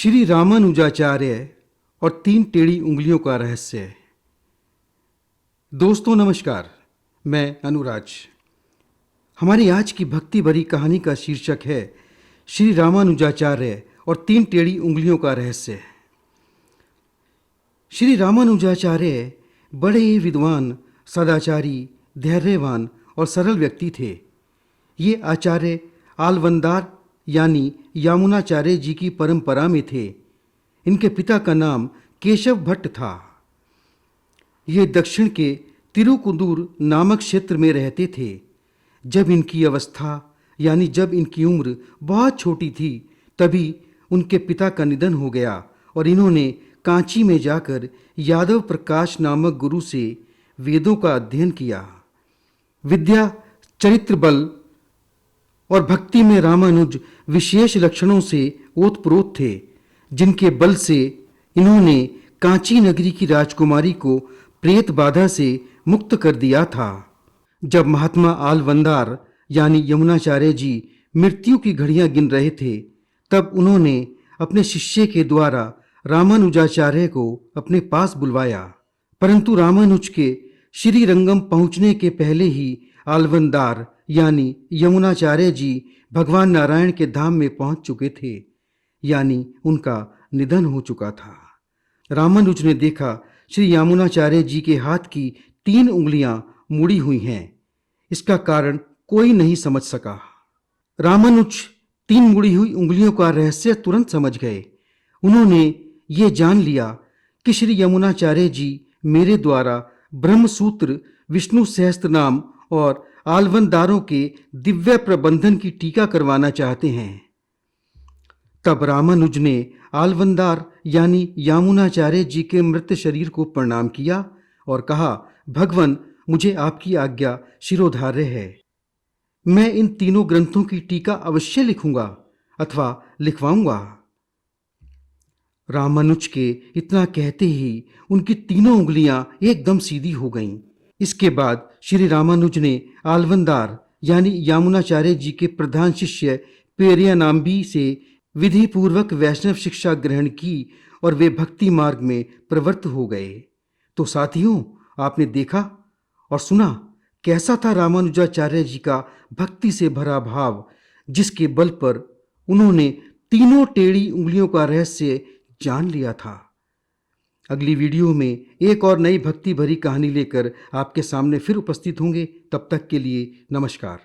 श्री रामानुजाचार्य और तीन टेढ़ी उंगलियों का रहस्य। दोस्तों नमस्कार, मैं अनुराज। हमारी आज की भक्ति भरी कहानी का शीर्षक है श्री रामानुजाचार्य और तीन टेढ़ी उंगलियों का रहस्य। श्री रामानुजाचार्य बड़े ही विद्वान, सदाचारी, धैर्यवान और सरल व्यक्ति थे। ये आचार्य आलवंदार यानी यामुनाचार्य जी की परंपरा में थे। इनके पिता का नाम केशव भट्ट था। ये दक्षिण के तिरुकुंदूर नामक क्षेत्र में रहते थे। जब इनकी अवस्था यानी जब इनकी उम्र बहुत छोटी थी, तभी उनके पिता का निधन हो गया और इन्होंने कांची में जाकर यादव प्रकाश नामक गुरु से वेदों का अध्ययन किया। विद्या, चरित्र बल और भक्ति में रामानुज विशेष लक्षणों से ओतप्रोत थे, जिनके बल से इन्होंने कांची नगरी की राजकुमारी को प्रेत बाधा से मुक्त कर दिया था। जब महात्मा आलवंदार यानी यमुनाचार्य जी मृत्यु की घड़ियां गिन रहे थे, तब उन्होंने अपने शिष्य के द्वारा रामानुजाचार्य को अपने पास बुलवाया। परंतु रामानुज के श्रीरंगम पहुंचने के पहले ही आलवंदार यानी यमुनाचार्य जी भगवान नारायण के धाम में पहुंच चुके थे, यानी उनका निधन हो चुका था। रामानुज ने देखा श्री यमुनाचार्य जी के हाथ की 3 उंगलियां मुड़ी हुई हैं। इसका कारण कोई नहीं समझ सका। रामानुज 3 मुड़ी हुई उंगलियों का रहस्य तुरंत समझ गए। उन्होंने ये जान लिया कि श्री यमुनाचार्य जी मेरे द्वारा ब्रह्मसूत्र, विष्णु सहस्त्रनाम और आलवंदारों के दिव्य प्रबंधन की टीका करवाना चाहते हैं। तब रामानुज ने आलवंदार यानी यामुनाचार्य जी के मृत शरीर को प्रणाम किया और कहा, भगवन, मुझे आपकी आज्ञा शिरोधार्य है। मैं इन तीनों ग्रंथों की टीका अवश्य लिखूंगा अथवा लिखवाऊंगा। रामानुज के इतना कहते ही उनकी तीनों उंगलियां एकदम सीधी हो गईं। इसके बाद श्री रामानुज ने आलवंदार यानी यामुनाचार्य जी के प्रधान शिष्य पेरियानाम्बी से विधि पूर्वक वैष्णव शिक्षा ग्रहण की और वे भक्ति मार्ग में प्रवृत्त हो गए। तो साथियों, आपने देखा और सुना कैसा था रामानुजाचार्य जी का भक्ति से भरा भाव, जिसके बल पर उन्होंने तीनों टेढ़ी उंगलियों का रहस्य जान लिया था। अगली वीडियो में एक और नई भक्ति भरी कहानी लेकर आपके सामने फिर उपस्थित होंगे। तब तक के लिए नमस्कार।